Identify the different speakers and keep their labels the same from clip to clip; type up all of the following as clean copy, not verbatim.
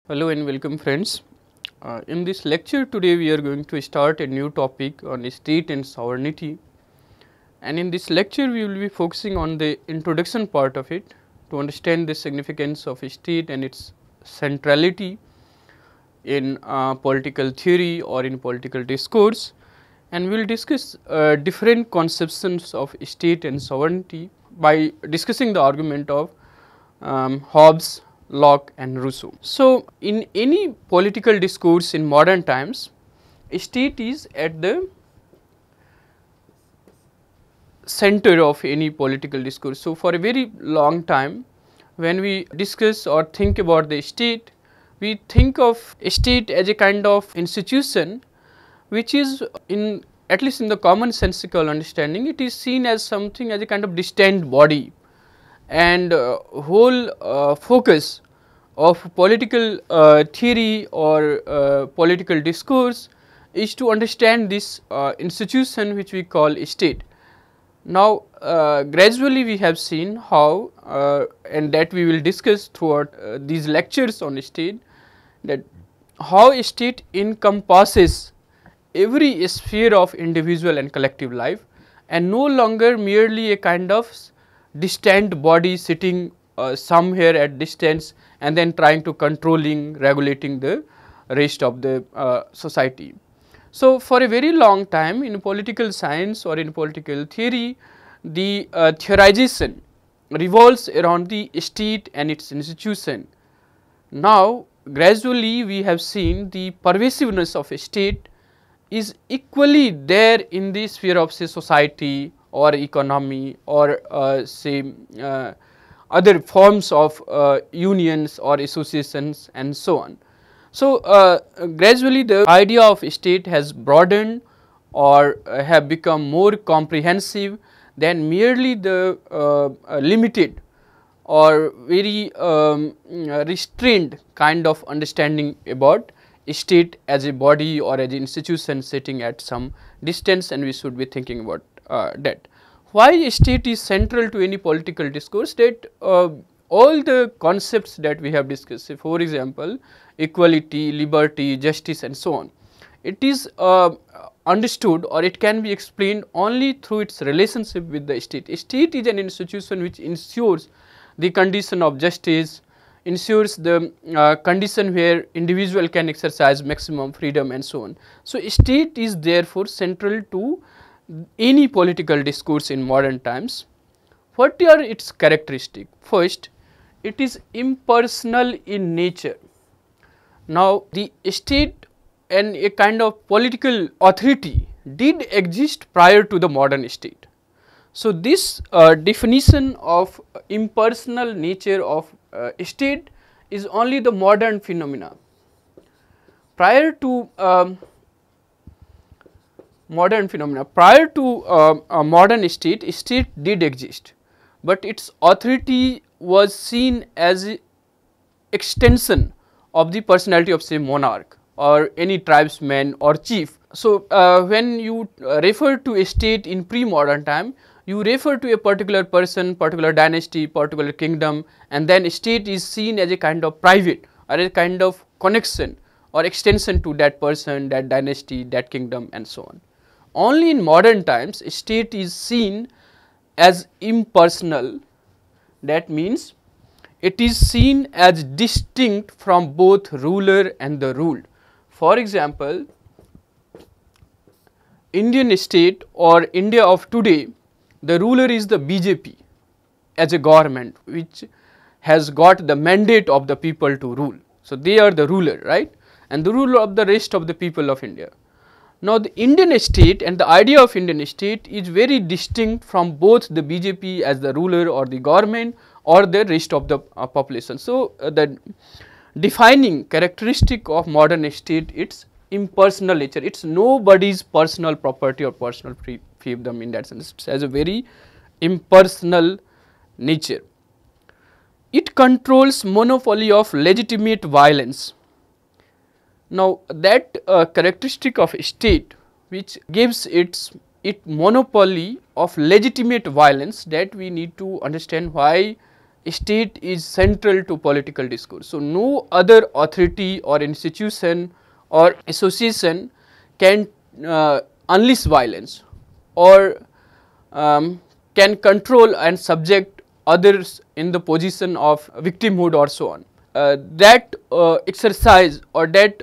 Speaker 1: Hello and welcome friends. In this lecture today we are going to start a new topic on state and sovereignty, and in this lecture we will be focusing on the introduction part of it to understand the significance of state and its centrality in political theory or in political discourse, and we will discuss different conceptions of state and sovereignty by discussing the argument of Hobbes, Locke and Rousseau. So, in any political discourse in modern times, state is at the center of any political discourse. So, for a very long time when we discuss or think about the state, we think of state as a kind of institution which is in, at least in the commonsensical understanding, it is seen as something as a kind of distant body, and whole focus of political theory or political discourse is to understand this institution which we call state. Now, gradually we have seen how and that we will discuss throughout these lectures on state, that how a state encompasses every sphere of individual and collective life and no longer merely a kind of distant body sitting somewhere at distance and then trying to regulating the rest of the society. So, for a very long time in political science or in political theory, the theorization revolves around the state and its institution. Now, gradually we have seen the pervasiveness of a state is equally there in the sphere of say society or economy or say other forms of unions or associations and so on. So, gradually the idea of state has broadened or have become more comprehensive than merely the limited or very restrained kind of understanding about state as a body or as an institution sitting at some distance, and we should be thinking about that. Why state is central to any political discourse? That all the concepts that we have discussed, say for example, equality, liberty, justice and so on, it is understood or it can be explained only through its relationship with the state. A state is an institution which ensures the condition of justice, ensures the condition where individual can exercise maximum freedom and so on. So, state is therefore central to any political discourse in modern times. What are its characteristics? First, it is impersonal in nature. Now, the state and a kind of political authority did exist prior to the modern state. So, this definition of impersonal nature of state is only the modern phenomena. Prior to modern state, state did exist, but its authority was seen as a extension of the personality of say monarch or any tribesman or chief. So, when you refer to a state in pre-modern time, you refer to a particular person, particular dynasty, particular kingdom, and then state is seen as a kind of private or a kind of connection or extension to that person, that dynasty, that kingdom and so on. Only in modern times state is seen as impersonal, that means it is seen as distinct from both ruler and the ruled. For example, Indian state or India of today, the ruler is the BJP as a government which has got the mandate of the people to rule. So, they are the ruler, right, and the ruler of the rest of the people of India. Now, the Indian state and the idea of Indian state is very distinct from both the BJP as the ruler or the government or the rest of the population. So, the defining characteristic of modern state, its impersonal nature, it is nobody's personal property or personal fiefdom in that sense, it has a very impersonal nature. It controls monopoly of legitimate violence. Now, that characteristic of state which gives it monopoly of legitimate violence, that we need to understand why state is central to political discourse. So, no other authority or institution or association can unleash violence or can control and subject others in the position of victimhood or so on. That exercise or that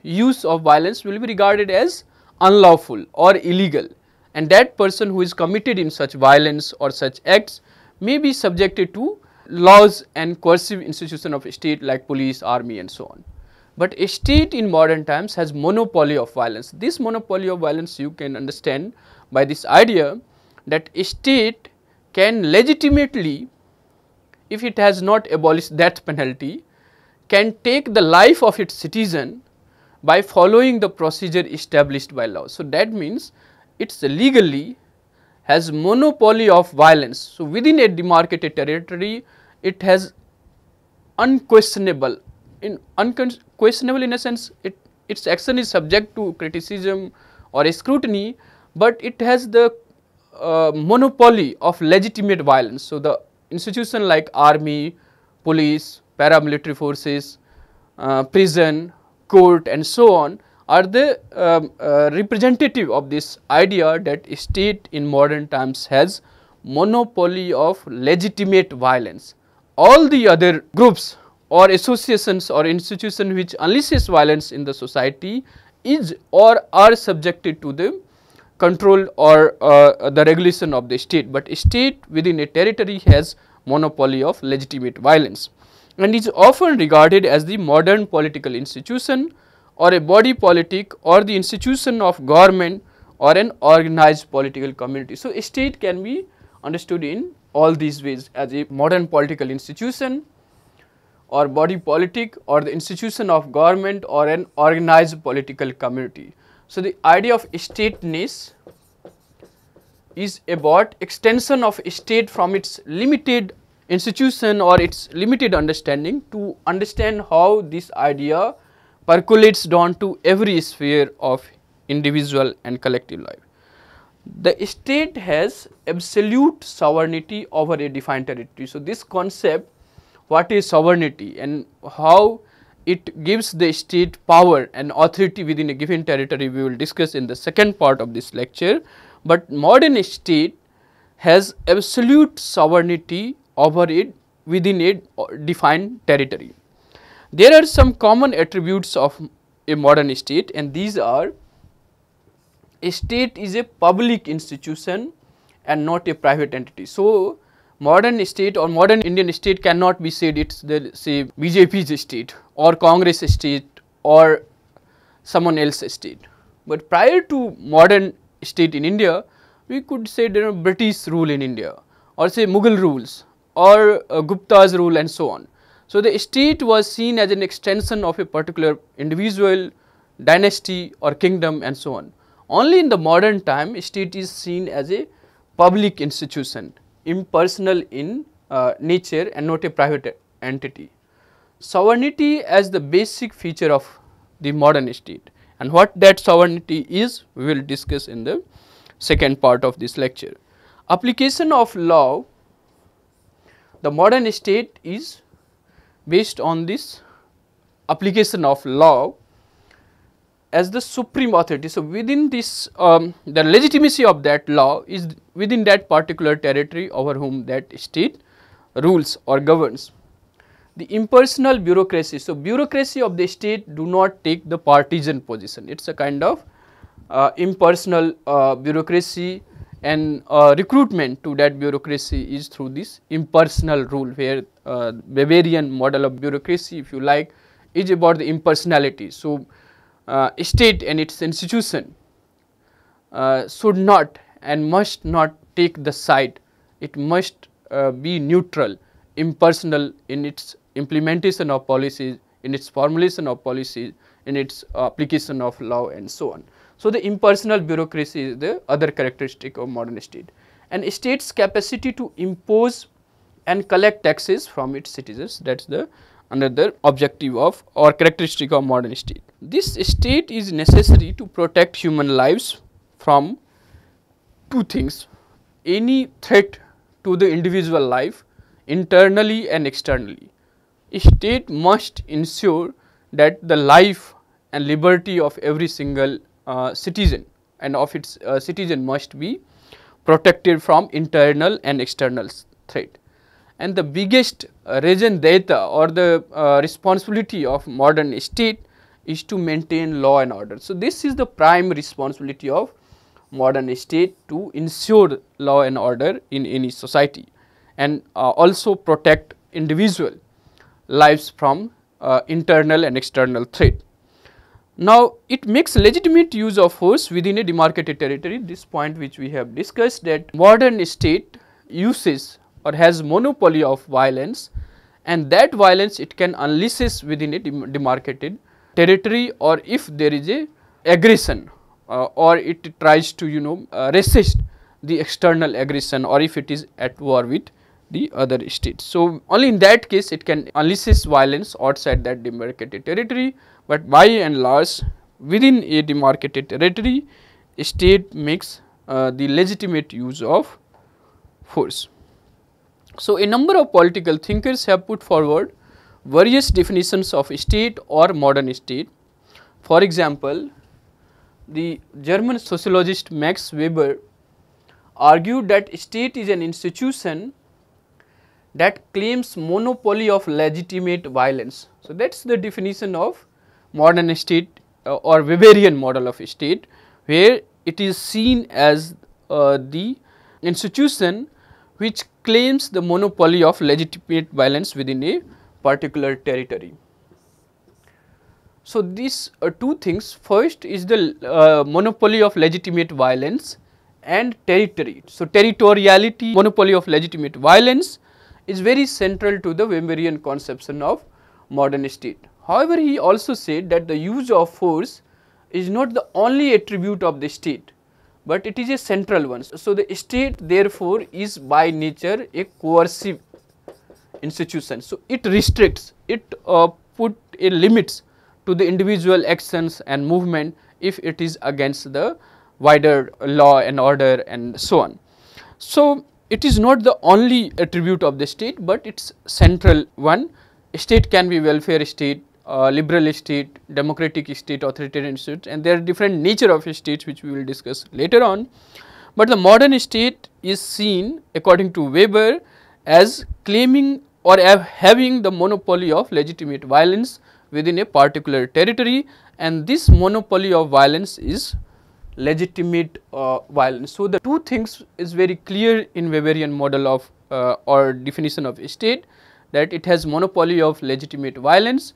Speaker 1: use of violence will be regarded as unlawful or illegal, and that person who is committed in such violence or such acts may be subjected to laws and coercive institution of state like police, army and so on. But a state in modern times has monopoly of violence. This monopoly of violence you can understand by this idea that a state can legitimately, if it has not abolished death penalty, can take the life of its citizen by following the procedure established by law. So, that means it legally has monopoly of violence. So, within a demarcated territory, it has unquestionable in a sense its action is subject to criticism or scrutiny, but it has the monopoly of legitimate violence. So, the institution like army, police, paramilitary forces, prison, court and so on are the representative of this idea that state in modern times has monopoly of legitimate violence. All the other groups or associations or institutions which unleashes violence in the society is or are subjected to the control or the regulation of the state, but state within a territory has monopoly of legitimate violence and is often regarded as the modern political institution or a body politic or the institution of government or an organized political community. So, a state can be understood in all these ways as a modern political institution or body politic or the institution of government or an organized political community. So, the idea of stateness is about extension of state from its limited institution or its limited understanding to understand how this idea percolates down to every sphere of individual and collective life. The state has absolute sovereignty over a defined territory. So, this concept, what is sovereignty and how it gives the state power and authority within a given territory, we will discuss in the second part of this lecture. But modern state has absolute sovereignty over it within a defined territory. There are some common attributes of a modern state, and these are: a state is a public institution and not a private entity. So, modern state or modern Indian state cannot be said it is the say BJP's state or Congress state or someone else's state. But prior to modern state in India, we could say there are British rule in India or say Mughal rules or Gupta's rule and so on. So, the state was seen as an extension of a particular individual, dynasty or kingdom and so on. Only in the modern time, state is seen as a public institution, impersonal in nature and not a private entity. Sovereignty as the basic feature of the modern state, and what that sovereignty is, we will discuss in the second part of this lecture. Application of law, the modern state is based on this application of law as the supreme authority. So, within this the legitimacy of that law is within that particular territory over whom that state rules or governs. The impersonal bureaucracy. So, bureaucracy of the state do not take the partisan position, it is a kind of impersonal bureaucracy, and recruitment to that bureaucracy is through this impersonal rule, where Weberian model of bureaucracy, if you like, is about the impersonality. So, state and its institution should not and must not take the side, it must be neutral, impersonal in its implementation of policies, in its formulation of policies, in its application of law and so on. So, the impersonal bureaucracy is the other characteristic of modern state, and a state's capacity to impose and collect taxes from its citizens, that is the another objective of or characteristic of modern state. This state is necessary to protect human lives from two things: any threat to the individual life, internally and externally. A state must ensure that the life and liberty of every single citizen and of its citizen must be protected from internal and external threat. And the biggest raison d'etre or the responsibility of modern state is to maintain law and order. So, this is the prime responsibility of modern state, to ensure law and order in any society and also protect individual lives from internal and external threat. Now, it makes legitimate use of force within a demarcated territory. This point which we have discussed, that modern state uses or has monopoly of violence, and that violence it can unleashes within a demarcated territory, or if there is a aggression or it tries to resist the external aggression, or if it is at war with the other states. So, only in that case it can unleashes violence outside that demarcated territory, but by and large within a demarcated territory, state makes the legitimate use of force. So, a number of political thinkers have put forward various definitions of state or modern state. For example, the German sociologist Max Weber argued that state is an institution that claims monopoly of legitimate violence. So, that is the definition of modern state or Weberian model of state, where it is seen as the institution which claims the monopoly of legitimate violence within a particular territory. So, these are two things. First is the monopoly of legitimate violence and territory. So, territoriality, monopoly of legitimate violence is very central to the Weberian conception of modern state. However, he also said that the use of force is not the only attribute of the state, but it is a central one. So, the state therefore is by nature a coercive institution. So, it restricts, it put a limits to the individual actions and movement if it is against the wider law and order and so on. So, it is not the only attribute of the state, but it is central one. State can be welfare state, liberal state, democratic state, authoritarian state, and there are different nature of states which we will discuss later on. But the modern state is seen according to Weber as claiming or having the monopoly of legitimate violence within a particular territory, and this monopoly of violence is legitimate violence. So, the two things is very clear in Weberian model of or definition of state, that it has monopoly of legitimate violence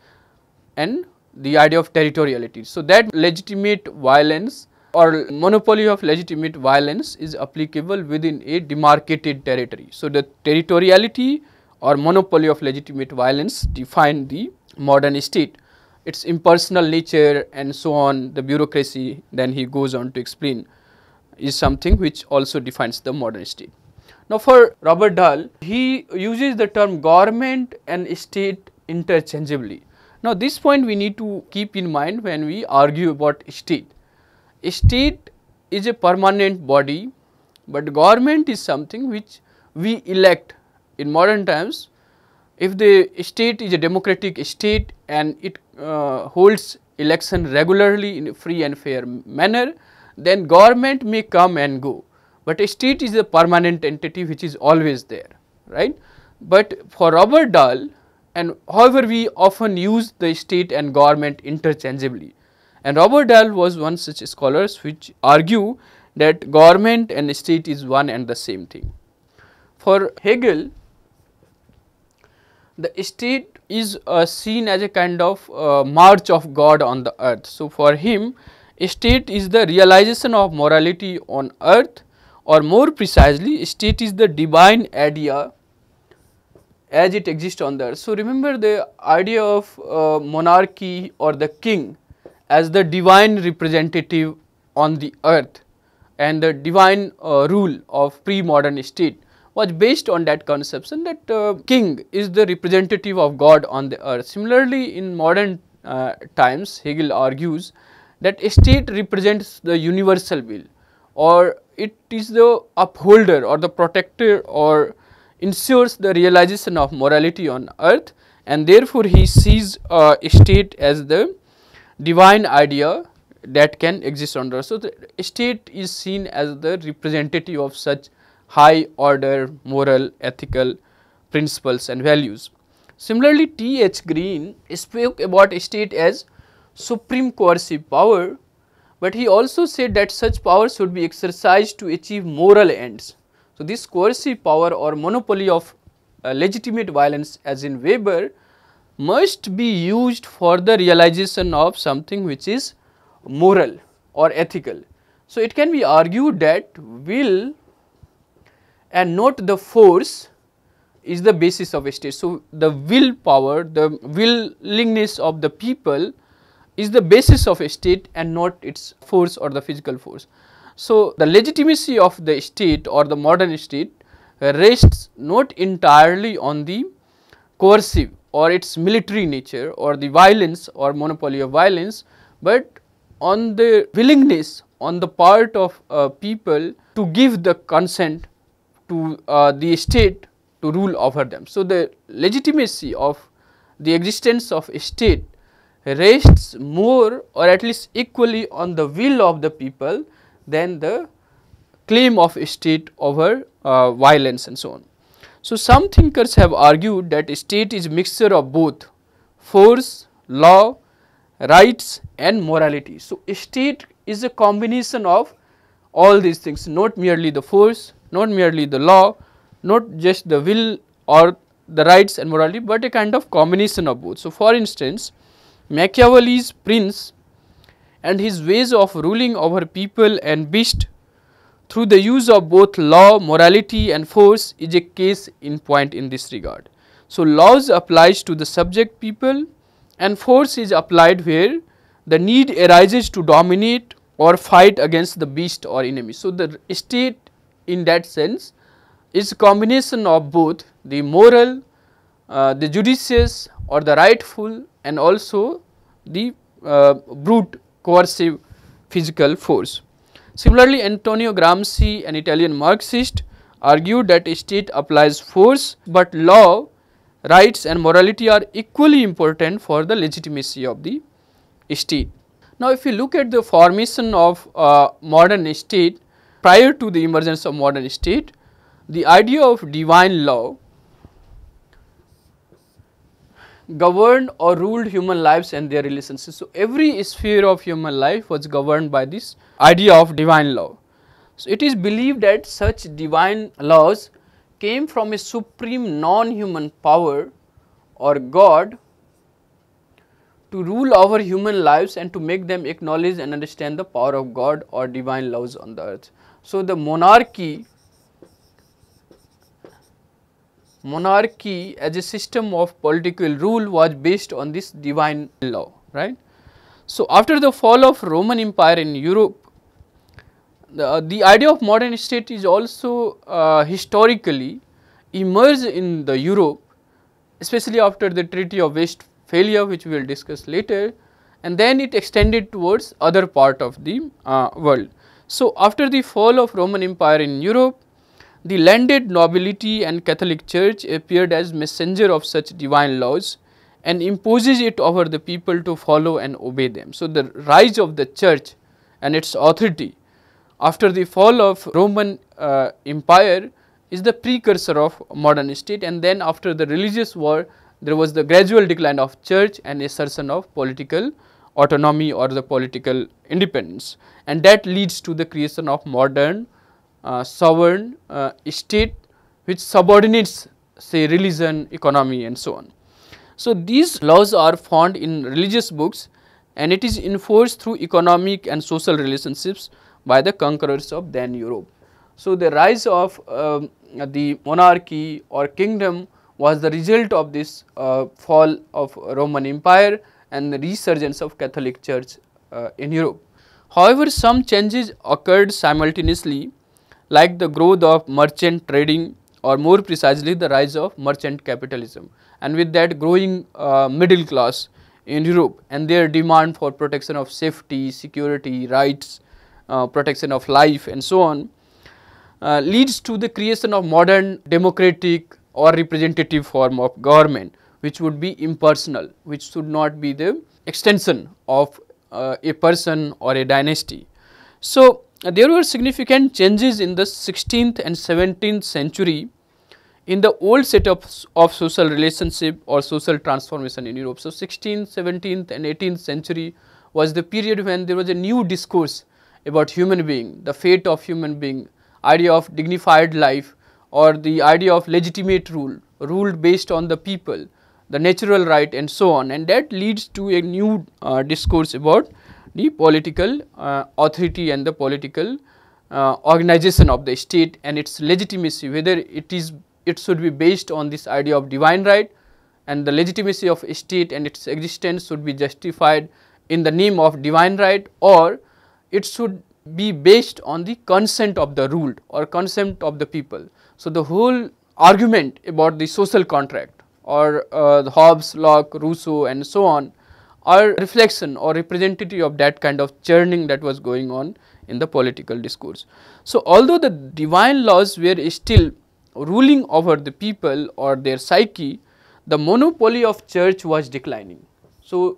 Speaker 1: and the idea of territoriality. So, that legitimate violence or monopoly of legitimate violence is applicable within a demarcated territory. So, the territoriality or monopoly of legitimate violence define the modern state, its impersonal nature and so on, the bureaucracy, then he goes on to explain, is something which also defines the modern state. Now, for Robert Dahl, he uses the term government and state interchangeably. Now, this point we need to keep in mind when we argue about state. A state is a permanent body, but government is something which we elect. In modern times, if the state is a democratic state and it holds election regularly in a free and fair manner, then government may come and go, but a state is a permanent entity which is always there, right. But for Robert Dahl, and however we often use the state and government interchangeably, and Robert Dahl was one such scholars which argue that government and state is one and the same thing. For Hegel, the state is seen as a kind of march of God on the earth. So, for him, a state is the realization of morality on earth, or more precisely, state is the divine idea as it exists on the earth. So, remember the idea of monarchy or the king as the divine representative on the earth, and the divine rule of pre-modern state was based on that conception that king is the representative of God on the earth. Similarly, in modern times, Hegel argues that a state represents the universal will, or it is the upholder or the protector or ensures the realization of morality on earth, and therefore he sees a state as the divine idea that can exist on earth. So, the state is seen as the representative of such high order moral, ethical principles and values. Similarly, T.H. Green spoke about state as supreme coercive power, but he also said that such power should be exercised to achieve moral ends. So, this coercive power or monopoly of legitimate violence, as in Weber, must be used for the realization of something which is moral or ethical. So, it can be argued that will and not the force is the basis of a state. So, the will power, the willingness of the people is the basis of a state and not its force or the physical force. So, the legitimacy of the state or the modern state rests not entirely on the coercive or its military nature or the violence or monopoly of violence, but on the willingness on the part of people to give the consent to the state to rule over them. So, the legitimacy of the existence of a state rests more or at least equally on the will of the people than the claim of a state over violence and so on. So, some thinkers have argued that a state is a mixture of both force, law, rights and morality. So, a state is a combination of all these things, not merely the force, not merely the law, not just the will or the rights and morality, but a kind of combination of both. So, for instance, Machiavelli's prince and his ways of ruling over people and beast through the use of both law, morality and force is a case in point in this regard. So, laws applies to the subject people and force is applied where the need arises to dominate or fight against the beast or enemy. So, the state in that sense is a combination of both the moral, the judicious or the rightful and also the brute coercive physical force. Similarly, Antonio Gramsci, an Italian Marxist, argued that a state applies force, but law, rights and morality are equally important for the legitimacy of the state. Now, if you look at the formation of modern state prior to the emergence of modern state, the idea of divine law governed or ruled human lives and their relationships. So, every sphere of human life was governed by this idea of divine law. So, it is believed that such divine laws came from a supreme non-human power or God to rule over human lives and to make them acknowledge and understand the power of God or divine laws on the earth. So, the monarchy as a system of political rule was based on this divine law, right. So, after the fall of Roman Empire in Europe, the idea of modern state is also historically emerged in the Europe, especially after the Treaty of Westphalia, which we will discuss later, and then it extended towards other part of the world. So, after the fall of Roman Empire in Europe, the landed nobility and Catholic Church appeared as messenger of such divine laws and imposes it over the people to follow and obey them. So, the rise of the church and its authority after the fall of Roman Empire is the precursor of modern state, and then after the religious war there was the gradual decline of church and assertion of political autonomy or the political independence, and that leads to the creation of modern sovereign state which subordinates say religion, economy and so on. So, these laws are found in religious books and it is enforced through economic and social relationships by the conquerors of then Europe. So, the rise of the monarchy or kingdom was the result of this fall of Roman Empire and the resurgence of Catholic Church in Europe. However, some changes occurred simultaneously, like the growth of merchant trading, or more precisely the rise of merchant capitalism, and with that growing middle class in Europe and their demand for protection of safety, security, rights, protection of life and so on. leads to the creation of modern democratic or representative form of government, which would be impersonal, which should not be the extension of a person or a dynasty. So, there were significant changes in the 16th and 17th century in the old setups of social relationship or social transformation in Europe. So, 16th, 17th and 18th century was the period when there was a new discourse about human being, the fate of human being, idea of dignified life or the idea of legitimate rule, ruled based on the people, the natural right and so on, and that leads to a new discourse about the political authority and the political organization of the state and its legitimacy, whether it should be based on this idea of divine right, and the legitimacy of a state and its existence should be justified in the name of divine right, or it should be based on the consent of the ruled or consent of the people. So, the whole argument about the social contract or the Hobbes, Locke, Rousseau and so on are reflection or representative of that kind of churning that was going on in the political discourse. So, although the divine laws were still ruling over the people or their psyche, the monopoly of church was declining. So,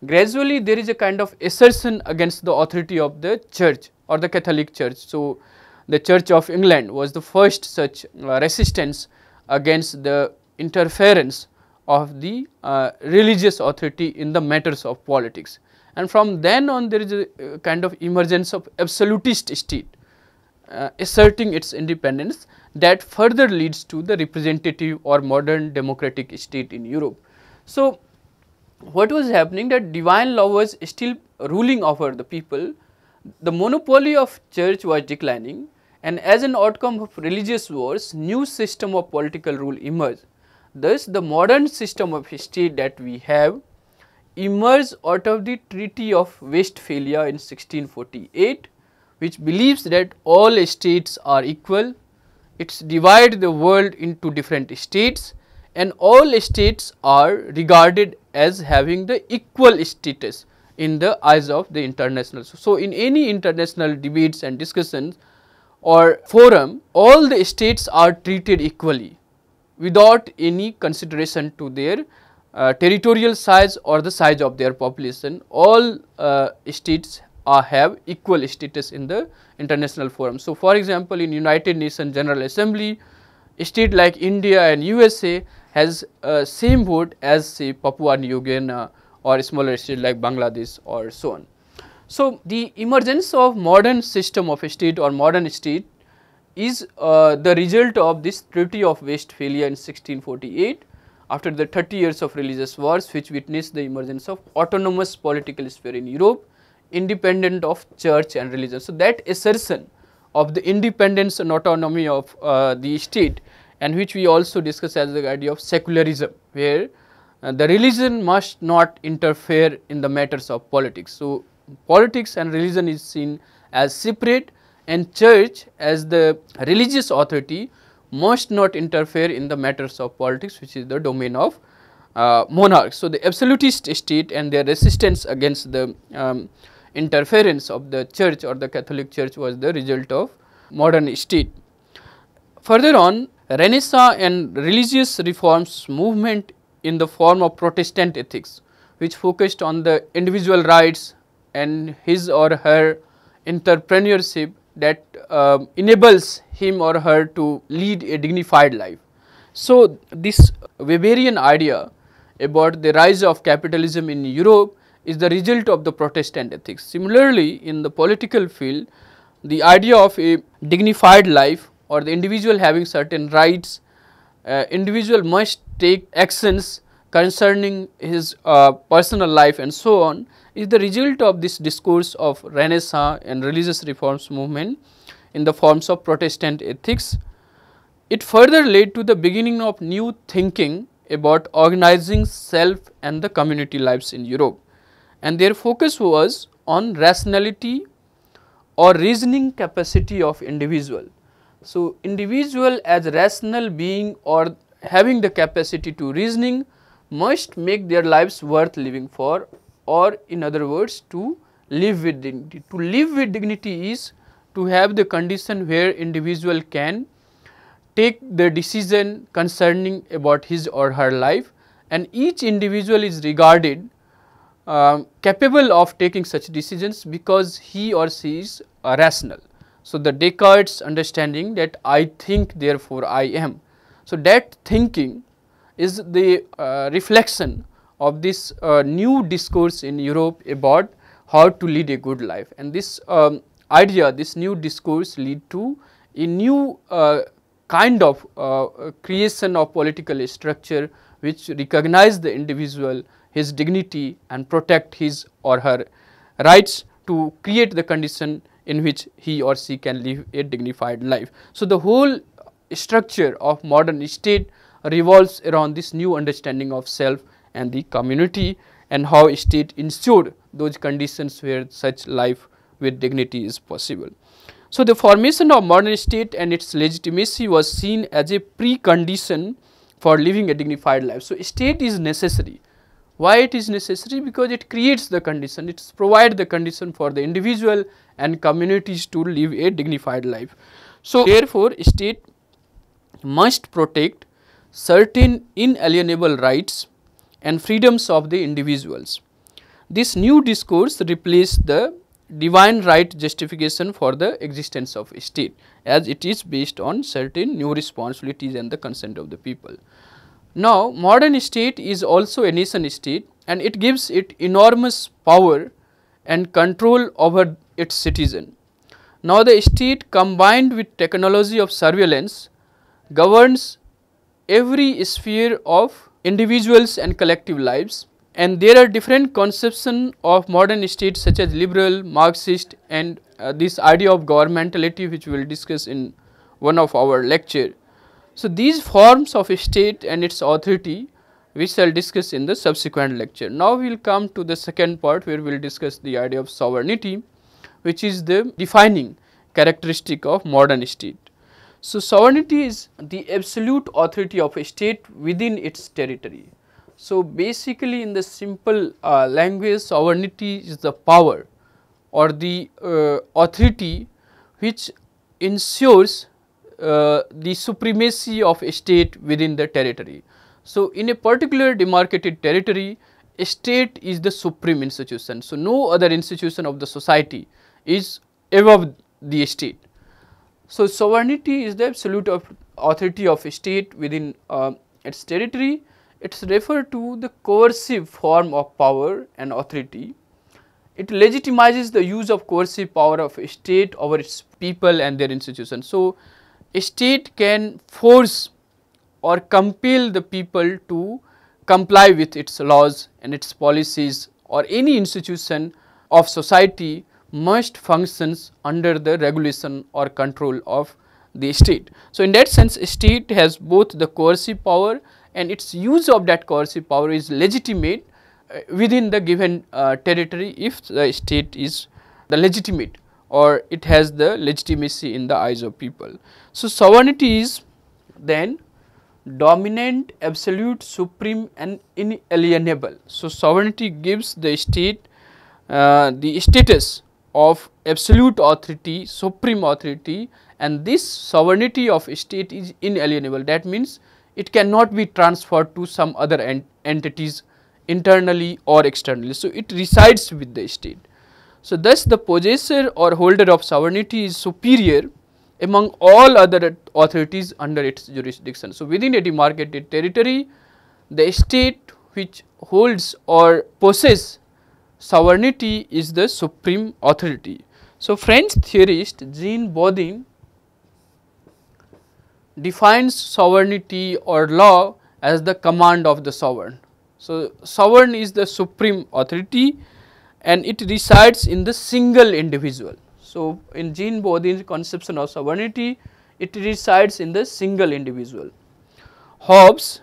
Speaker 1: gradually there is a kind of assertion against the authority of the church or the Catholic Church. So, the Church of England was the first such resistance against the interference of the religious authority in the matters of politics, and from then on there is a kind of emergence of absolutist state asserting its independence that further leads to the representative or modern democratic state in Europe. So, what was happening, that divine law was still ruling over the people, the monopoly of church was declining, and as an outcome of religious wars, new system of political rule emerged. Thus, the modern system of state that we have emerged out of the Treaty of Westphalia in 1648, which believes that all states are equal. It divides the world into different states, and all states are regarded as having the equal status in the eyes of the international. So, in any international debates and discussions or forum, all the states are treated equally without any consideration to their territorial size or the size of their population. All states have equal status in the international forum. So, for example, in United Nations General Assembly, a state like India and USA has same vote as say Papua New Guinea or a smaller state like Bangladesh or so on. So, the emergence of modern system of a state or modern state is the result of this Treaty of Westphalia in 1648 after the 30 years of religious wars, which witnessed the emergence of autonomous political sphere in Europe, independent of church and religion. So, that assertion of the independence and autonomy of the state, and which we also discuss as the idea of secularism, where the religion must not interfere in the matters of politics. So, politics and religion is seen as separate, and church as the religious authority must not interfere in the matters of politics, which is the domain of monarchs. So, the absolutist state and their resistance against the interference of the church or the Catholic Church was the result of modern state. Further on, Renaissance and religious reforms movement in the form of Protestant ethics, which focused on the individual rights and his or her entrepreneurship that enables him or her to lead a dignified life. So, this Weberian idea about the rise of capitalism in Europe is the result of the Protestant ethics. Similarly, in the political field, the idea of a dignified life or the individual having certain rights, individual must take actions concerning his personal life and so on, is the result of this discourse of Renaissance and religious reforms movement in the forms of Protestant ethics. It further led to the beginning of new thinking about organizing self and the community lives in Europe, and their focus was on rationality or reasoning capacity of individual. So, individual as rational being or having the capacity to reasoning must make their lives worth living for, or in other words to live with dignity. To live with dignity is to have the condition where individual can take the decision concerning about his or her life, and each individual is regarded capable of taking such decisions because he or she is rational. So, the Descartes understanding that I think therefore I am. So, that thinking is the reflection of this new discourse in Europe about how to lead a good life, and this idea, this new discourse lead to a new kind of creation of political structure which recognize the individual, his dignity, and protect his or her rights to create the condition in which he or she can live a dignified life. So, the whole structure of modern state revolves around this new understanding of self and the community, and how state ensure those conditions where such life with dignity is possible. So, the formation of modern state and its legitimacy was seen as a precondition for living a dignified life. So, state is necessary. Why it is necessary? Because it creates the condition, it provides the condition for the individual and communities to live a dignified life. So, therefore, state must protect certain inalienable rights and freedoms of the individuals. This new discourse replaced the divine right justification for the existence of state, as it is based on certain new responsibilities and the consent of the people. Now, modern state is also a nation state, and it gives it enormous power and control over its citizen. Now, the state combined with technology of surveillance governs every sphere of individuals and collective lives, and there are different conceptions of modern state such as liberal, Marxist, and this idea of governmentality, which we will discuss in one of our lecture. So, these forms of state and its authority we shall discuss in the subsequent lecture. Now, we will come to the second part where we will discuss the idea of sovereignty, which is the defining characteristic of modern state. So, sovereignty is the absolute authority of a state within its territory. So, basically in the simple language, sovereignty is the power or the authority which ensures the supremacy of a state within the territory. So, in a particular demarcated territory, a state is the supreme institution. So, no other institution of the society is above the state. So, sovereignty is the absolute authority of a state within its territory. It is referred to the coercive form of power and authority. It legitimizes the use of coercive power of a state over its people and their institutions. So, a state can force or compel the people to comply with its laws and its policies, or any institution of society must functions under the regulation or control of the state. So, in that sense, state has both the coercive power, and its use of that coercive power is legitimate within the given territory if the state is the legitimate or it has the legitimacy in the eyes of people. So, sovereignty is then dominant, absolute, supreme, and inalienable. So, sovereignty gives the state the status of absolute authority, supreme authority, and this sovereignty of state is inalienable. That means it cannot be transferred to some other entities internally or externally. So, it resides with the state. So, thus the possessor or holder of sovereignty is superior among all other authorities under its jurisdiction. So, within a demarcated territory, the state which holds or possesses sovereignty is the supreme authority. So, French theorist Jean Bodin defines sovereignty or law as the command of the sovereign. So, sovereign is the supreme authority and it resides in the single individual. So, in Jean Bodin's conception of sovereignty, it resides in the single individual. Hobbes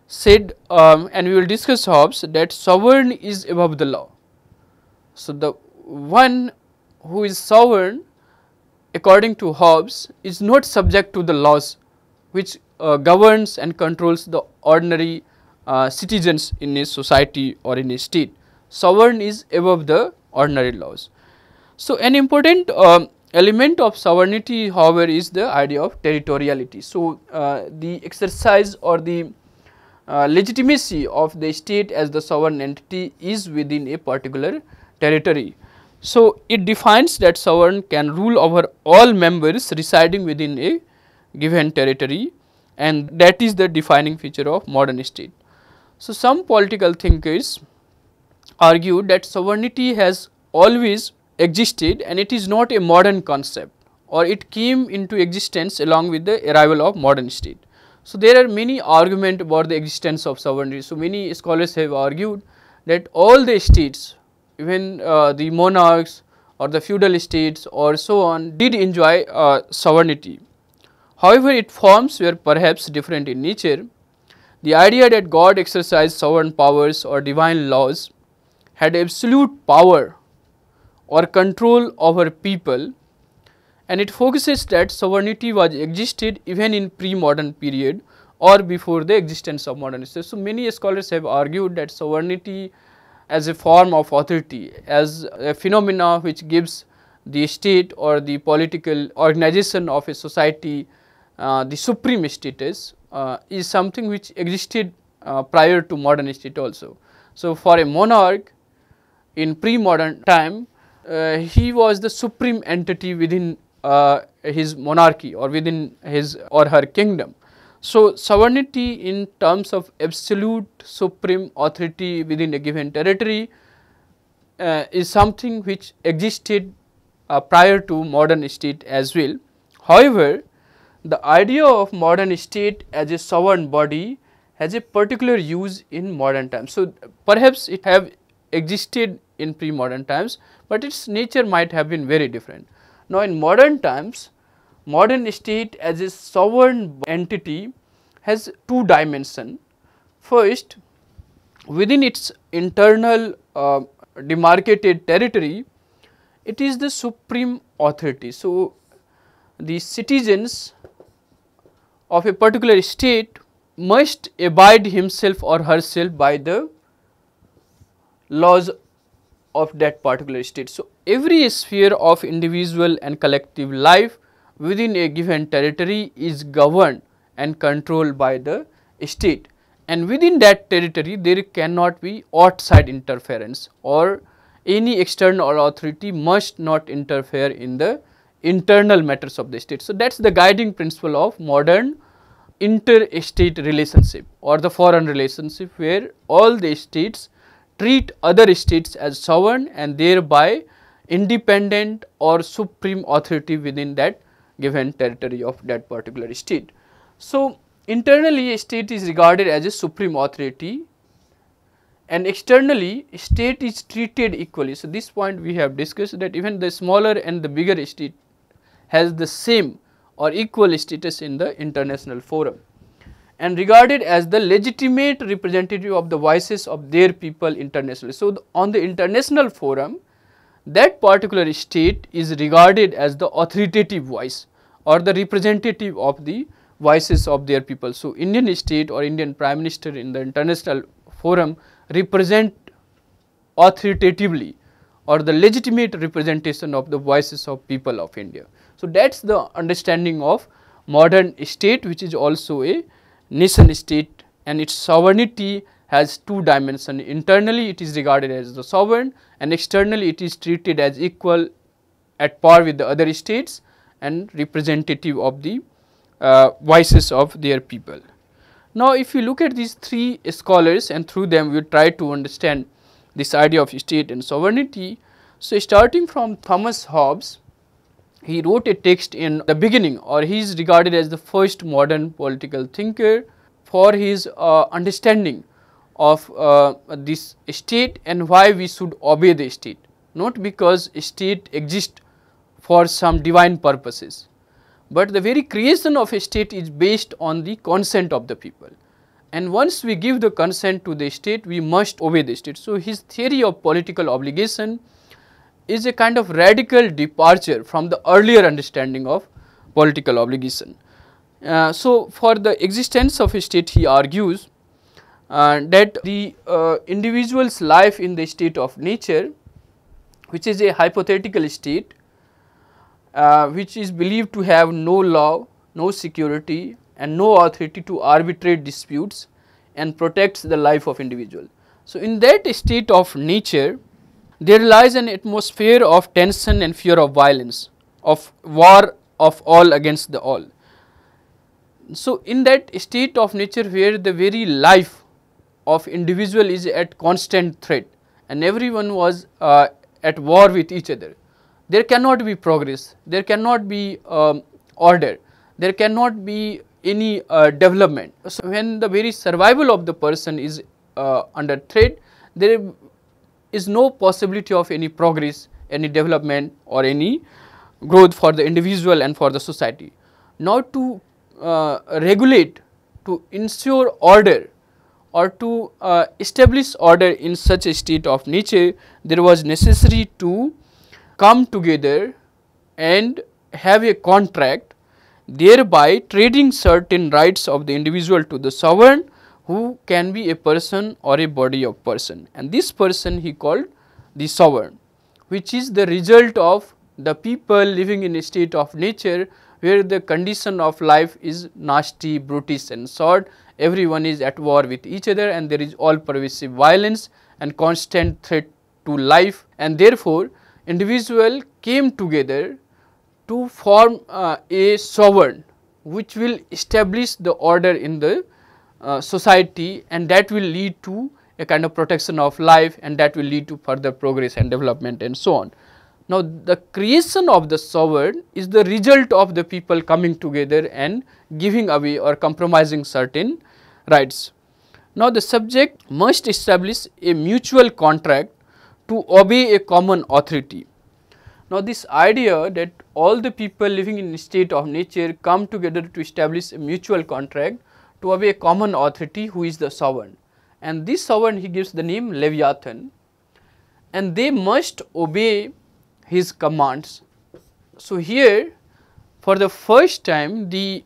Speaker 1: said, and we will discuss Hobbes, that sovereign is above the law. So, the one who is sovereign according to Hobbes is not subject to the laws which governs and controls the ordinary citizens in a society or in a state. Sovereign is above the ordinary laws. So, an important element of sovereignty, however, is the idea of territoriality. So, the exercise or the legitimacy of the state as the sovereign entity is within a particular territory. So, it defines that sovereign can rule over all members residing within a given territory, and that is the defining feature of modern state. So, some political thinkers argue that sovereignty has always existed and it is not a modern concept, or it came into existence along with the arrival of modern state. So, there are many arguments about the existence of sovereignty. So, many scholars have argued that all the states, even the monarchs or the feudal states or so on, did enjoy sovereignty. However, its forms were perhaps different in nature. The idea that God exercised sovereign powers or divine laws, had absolute power or control over people, and it focuses that sovereignty was existed even in pre-modern period or before the existence of modern states. So, many scholars have argued that sovereignty as a form of authority, as a phenomena which gives the state or the political organization of a society the supreme status, is something which existed prior to modern state also. So, for a monarch in pre-modern time, he was the supreme entity within his monarchy or within his or her kingdom. So, sovereignty in terms of absolute supreme authority within a given territory is something which existed prior to modern state as well. However, the idea of modern state as a sovereign body has a particular use in modern times. So, perhaps it have existed in pre-modern times, but its nature might have been very different. Now, in modern times, modern state as a sovereign entity has two dimensions. First, within its internal demarcated territory, it is the supreme authority. So, the citizens of a particular state must abide himself or herself by the laws of that particular state. So, every sphere of individual and collective life within a given territory is governed and controlled by the state, and within that territory there cannot be outside interference, or any external authority must not interfere in the internal matters of the state. So, that is the guiding principle of modern inter-state relationship or the foreign relationship, where all the states treat other states as sovereign and thereby independent or supreme authority within that given territory of that particular state. So, internally a state is regarded as a supreme authority, and externally state is treated equally. So, this point we have discussed, that even the smaller and the bigger state has the same or equal status in the international forum and regarded as the legitimate representative of the voices of their people internationally. So, on the international forum, that particular state is regarded as the authoritative voice or the representative of the voices of their people. So, Indian state or Indian Prime Minister in the international forum represent authoritatively or the legitimate representation of the voices of people of India. So, that is the understanding of modern state, which is also a nation state, and its sovereignty has two dimensions. Internally it is regarded as the sovereign, and externally it is treated as equal at par with the other states and representative of the voices of their people. Now, if you look at these three scholars and through them we try to understand this idea of state and sovereignty. So, starting from Thomas Hobbes, he wrote a text in the beginning, or he is regarded as the first modern political thinker for his understanding of this state and why we should obey the state, not because state exists for some divine purposes, but the very creation of a state is based on the consent of the people, and once we give the consent to the state, we must obey the state. So, his theory of political obligation is a kind of radical departure from the earlier understanding of political obligation. So, for the existence of a state, he argues that the individual's life in the state of nature, which is a hypothetical state, which is believed to have no law, no security and no authority to arbitrate disputes and protects the life of individual. So, in that state of nature, there lies an atmosphere of tension and fear of violence, of war of all against the all. So, in that state of nature where the very life of individual is at constant threat and everyone was at war with each other, there cannot be progress, there cannot be order, there cannot be any development. So, when the very survival of the person is under threat, there is no possibility of any progress, any development or any growth for the individual and for the society. Now, to regulate, to ensure order or to establish order in such a state of nature, there was necessary to come together and have a contract, thereby trading certain rights of the individual to the sovereign, who can be a person or a body of person, and this person he called the sovereign, which is the result of the people living in a state of nature where the condition of life is nasty, brutish and short. Everyone is at war with each other and there is all pervasive violence and constant threat to life, and therefore, individual came together to form a sovereign which will establish the order in the society, and that will lead to a kind of protection of life, and that will lead to further progress and development and so on. Now, the creation of the sovereign is the result of the people coming together and giving away or compromising certain rights. Now, the subject must establish a mutual contract to obey a common authority. Now, this idea that all the people living in a state of nature come together to establish a mutual contract to obey a common authority who is the sovereign, and this sovereign he gives the name Leviathan, and they must obey his commands. So, here for the first time the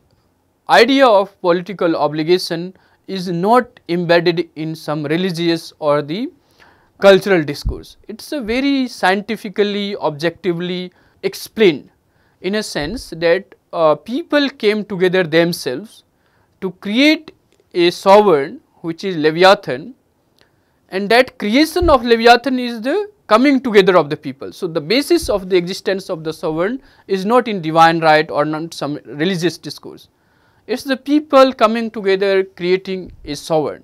Speaker 1: idea of political obligation is not embedded in some religious or the cultural discourse. It is a very scientifically, objectively explained, in a sense that people came together themselves to create a sovereign which is Leviathan, and that creation of Leviathan is the coming together of the people. So, the basis of the existence of the sovereign is not in divine right or not some religious discourse, it is the people coming together creating a sovereign.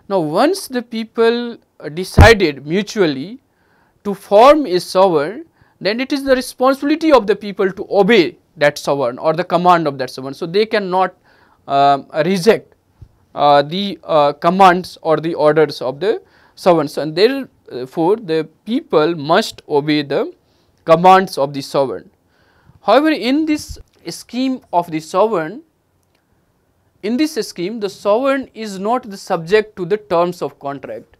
Speaker 1: Now, once the people decided mutually to form a sovereign, then it is the responsibility of the people to obey that sovereign or the command of that sovereign. So, they cannot reject the commands or the orders of the sovereigns, and therefore, the people must obey the commands of the sovereign. However, in this scheme of the sovereign, in this scheme the sovereign is not the subject to the terms of contract.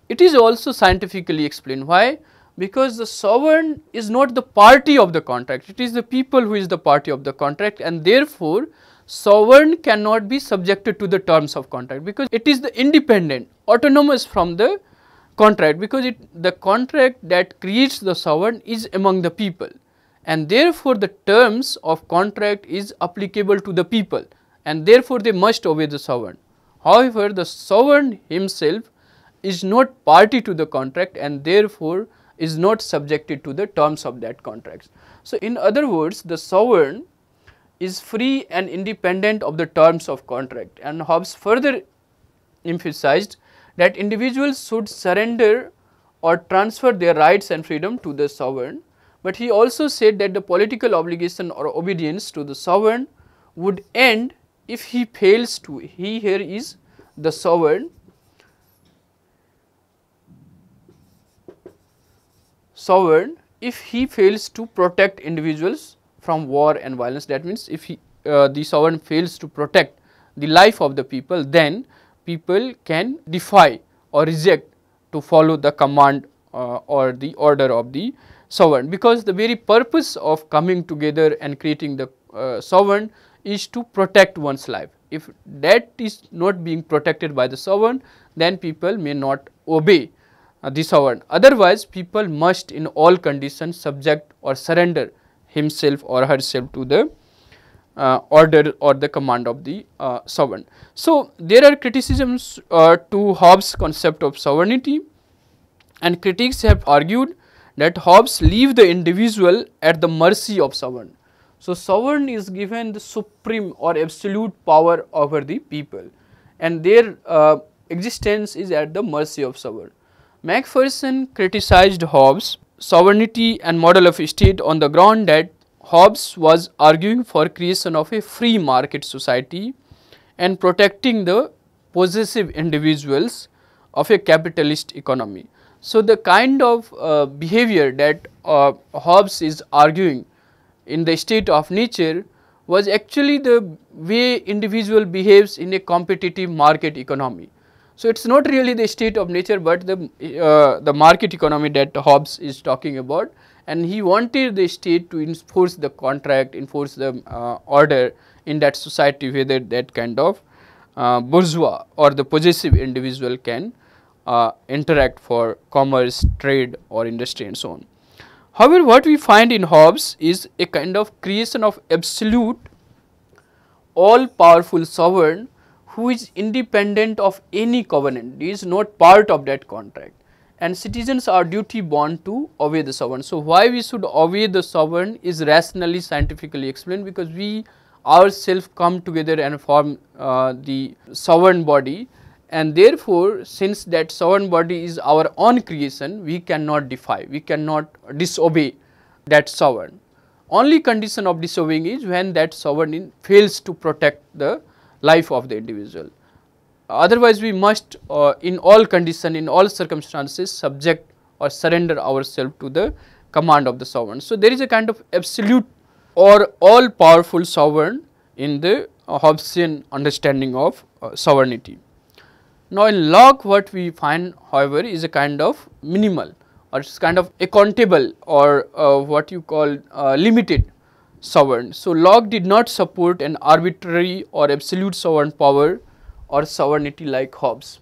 Speaker 1: It is also scientifically explained. Why? Because the sovereign is not the party of the contract, it is the people who is the party of the contract, and therefore, sovereign cannot be subjected to the terms of contract, because it is the independent, autonomous from the contract, because the contract that creates the sovereign is among the people, and therefore, the terms of contract is applicable to the people, and therefore, they must obey the sovereign. However, the sovereign himself is not party to the contract, and therefore, is not subjected to the terms of that contract. So, in other words, the sovereign is free and independent of the terms of contract, and Hobbes further emphasized that individuals should surrender or transfer their rights and freedom to the sovereign, but he also said that the political obligation or obedience to the sovereign would end if he fails to, he here is the sovereign, if he fails to protect individuals from war and violence. That means, if the sovereign fails to protect the life of the people, then people can defy or reject to follow the command or the order of the sovereign, because the very purpose of coming together and creating the sovereign is to protect one's life. If that is not being protected by the sovereign, then people may not obey the sovereign. Otherwise, people must in all conditions subject or surrender himself or herself to the order or the command of the sovereign. So, there are criticisms to Hobbes' concept of sovereignty, and critics have argued that Hobbes leave the individual at the mercy of sovereign. So, sovereign is given the supreme or absolute power over the people, and their existence is at the mercy of sovereign. Macpherson criticized Hobbes' sovereignty and model of state on the ground that Hobbes was arguing for creation of a free market society and protecting the possessive individuals of a capitalist economy. So, the kind of behavior that Hobbes is arguing in the state of nature was actually the way individual behaves in a competitive market economy. So, it is not really the state of nature, but the market economy that Hobbes is talking about, and he wanted the state to enforce the contract, enforce the order in that society, whether that kind of bourgeois or the possessive individual can interact for commerce, trade or industry and so on. However, what we find in Hobbes is a kind of creation of absolute all powerful sovereign who is independent of any covenant, he is not part of that contract, and citizens are duty bound to obey the sovereign. So, why we should obey the sovereign is rationally scientifically explained, because we ourselves come together and form the sovereign body, and therefore, since that sovereign body is our own creation, we cannot defy, we cannot disobey that sovereign. Only condition of disobeying is when that sovereign fails to protect the life of the individual. Otherwise, we must in all condition, in all circumstances subject or surrender ourselves to the command of the sovereign. So, there is a kind of absolute or all powerful sovereign in the Hobbesian understanding of sovereignty. Now, in Locke what we find, however, is a kind of minimal or it is kind of accountable or what you call limited sovereign. So, Locke did not support an arbitrary or absolute sovereign power or sovereignty like Hobbes.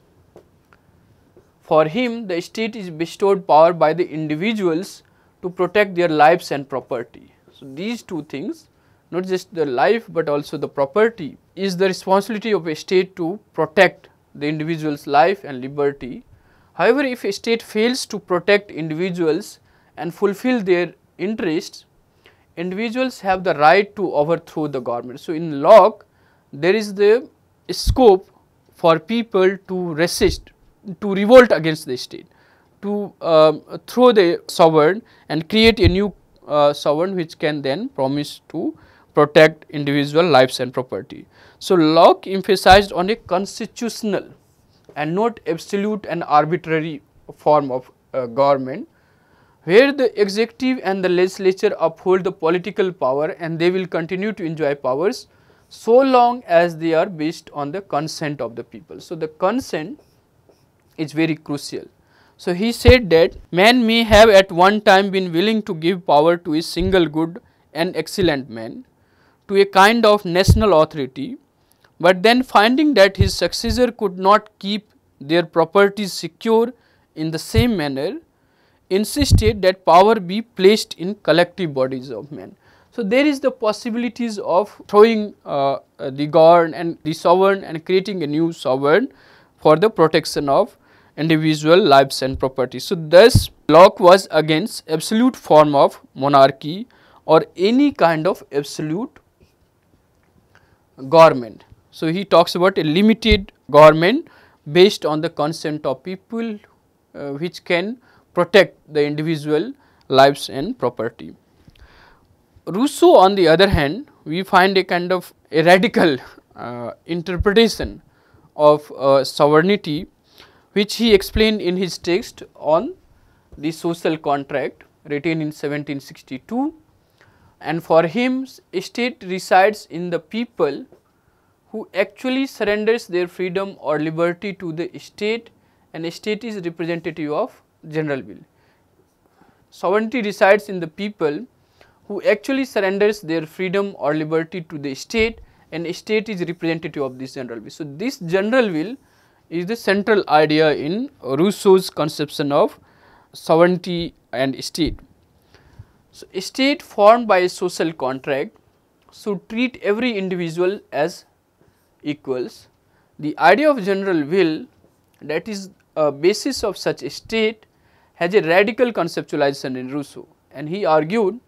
Speaker 1: For him, the state is bestowed power by the individuals to protect their lives and property. So, these two things, not just the life, but also the property, is the responsibility of a state to protect the individual's life and liberty. However, if a state fails to protect individuals and fulfill their interests, individuals have the right to overthrow the government. So, in Locke, there is the scope for people to resist, to revolt against the state, to throw the sovereign and create a new sovereign which can then promise to protect individual lives and property. So, Locke emphasized on a constitutional and not absolute and arbitrary form of government, where the executive and the legislature uphold the political power and they will continue to enjoy powers so long as they are based on the consent of the people. So, the consent is very crucial. So, he said that man may have at one time been willing to give power to a single good and excellent man, to a kind of national authority, but then finding that his successor could not keep their properties secure in the same manner, insisted that power be placed in collective bodies of men. So, there is the possibilities of throwing the governed and the sovereign and creating a new sovereign for the protection of individual lives and property. So, thus Locke was against absolute form of monarchy or any kind of absolute government. So, he talks about a limited government based on the consent of people which can protect the individual lives and property. Rousseau, on the other hand, we find a kind of a radical interpretation of sovereignty, which he explained in his text on the social contract written in 1762, and for him state resides in the people who actually surrenders their freedom or liberty to the state, and a state is representative of general will. Sovereignty resides in the people who actually surrenders their freedom or liberty to the state, and a state is representative of this general will. So, this general will is the central idea in Rousseau's conception of sovereignty and state. So, a state formed by a social contract should treat every individual as equals. The idea of general will, that is a basis of such a state, has a radical conceptualization in Rousseau, and he argued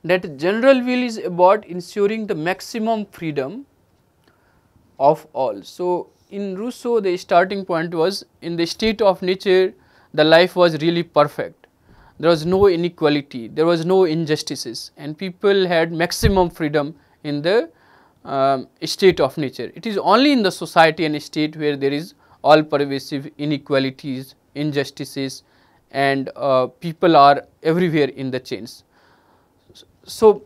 Speaker 1: that general will is about ensuring the maximum freedom of all. So, in Rousseau the starting point was, in the state of nature the life was really perfect, there was no inequality, there was no injustices, and people had maximum freedom in the state of nature. It is only in the society and state where there is all pervasive inequalities, injustices, and people are everywhere in the chains. So,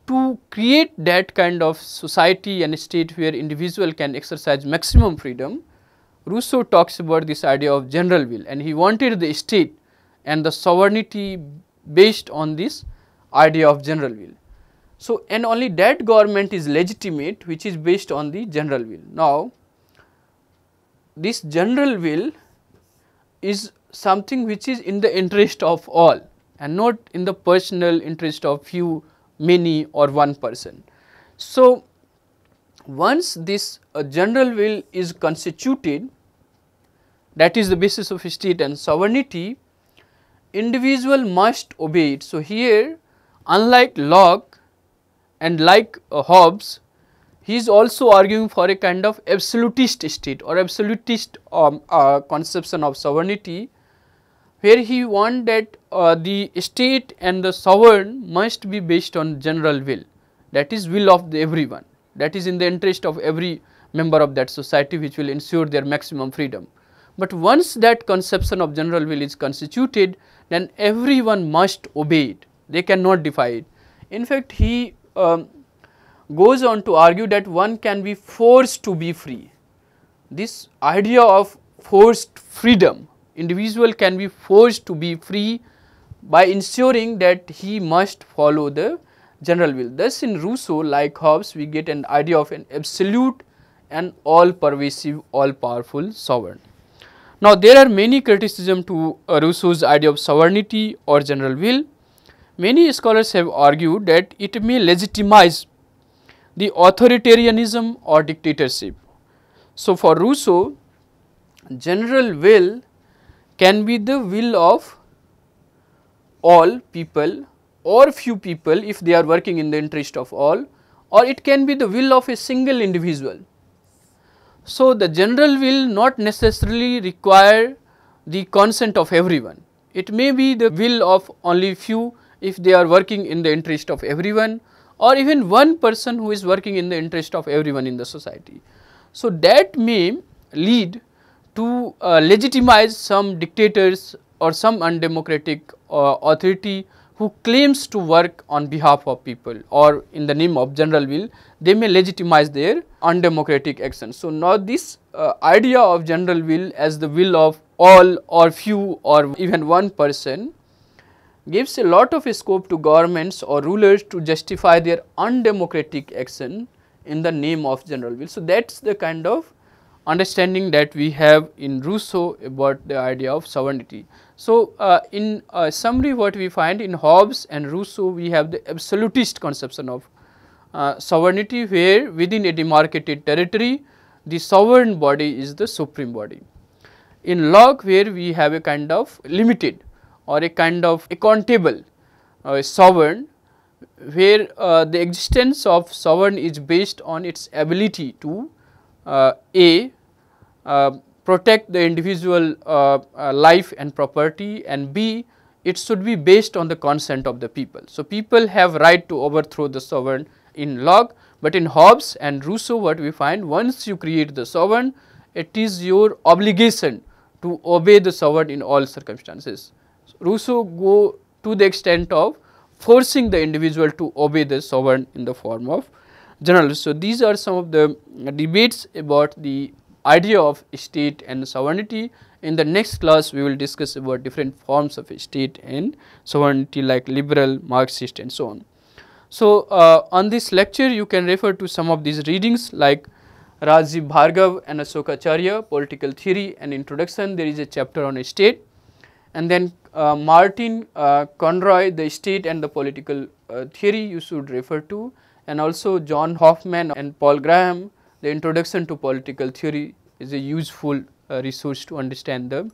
Speaker 1: to create that kind of society and state where individual can exercise maximum freedom, Rousseau talks about this idea of general will, and he wanted the state and the sovereignty based on this idea of general will. So, and only that government is legitimate which is based on the general will. Now, this general will is something which is in the interest of all and not in the personal interest of few, many or one person. So, once this general will is constituted, that is the basis of state and sovereignty, individual must obey it. So, here unlike Locke and like Hobbes, he is also arguing for a kind of absolutist state or absolutist conception of sovereignty, where he wants that the state and the sovereign must be based on general will, that is will of the everyone, that is in the interest of every member of that society, which will ensure their maximum freedom. But once that conception of general will is constituted, then everyone must obey it, they cannot defy it. In fact, he goes on to argue that one can be forced to be free. This idea of forced freedom, individual can be forced to be free by ensuring that he must follow the general will. Thus, in Rousseau like Hobbes, we get an idea of an absolute and all pervasive, all powerful sovereign. Now, there are many criticisms to Rousseau's idea of sovereignty or general will. Many scholars have argued that it may legitimize the authoritarianism or dictatorship. So, for Rousseau, general will can be the will of all people or few people if they are working in the interest of all, or it can be the will of a single individual. So, the general will not necessarily require the consent of everyone, it may be the will of only few if they are working in the interest of everyone, or even one person who is working in the interest of everyone in the society. So, that may lead to legitimize some dictators or some undemocratic authority who claims to work on behalf of people or in the name of general will, they may legitimize their undemocratic actions. So, now this idea of general will as the will of all or few or even one person gives a lot of scope to governments or rulers to justify their undemocratic action in the name of general will. So, that is the kind of understanding that we have in Rousseau about the idea of sovereignty. So, in summary, what we find in Hobbes and Rousseau, we have the absolutist conception of sovereignty, where within a demarcated territory the sovereign body is the supreme body. In Locke, where we have a kind of limited or a kind of accountable sovereign, where the existence of sovereign is based on its ability to protect the individual life and property, and B, it should be based on the consent of the people. So, people have right to overthrow the sovereign in Locke, but in Hobbes and Rousseau what we find, once you create the sovereign, it is your obligation to obey the sovereign in all circumstances. So, Rousseau go to the extent of forcing the individual to obey the sovereign in the form of general. So, these are some of the debates about the idea of state and sovereignty. In the next class, we will discuss about different forms of state and sovereignty like liberal, Marxist and so on. So, on this lecture you can refer to some of these readings like Rajiv Bhargav and Ashokacharya, Political Theory and Introduction. There is a chapter on state, and then Martin Conroy, The State and the Political Theory you should refer to, and also John Hoffman and Paul Graham, The Introduction to Political Theory is a useful resource to understand the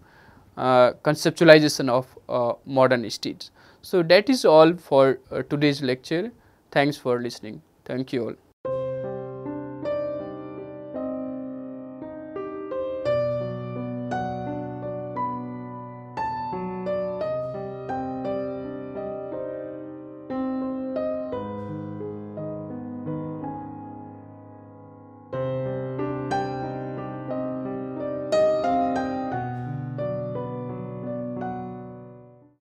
Speaker 1: conceptualization of modern states. So, that is all for today's lecture. Thanks for listening. Thank you all.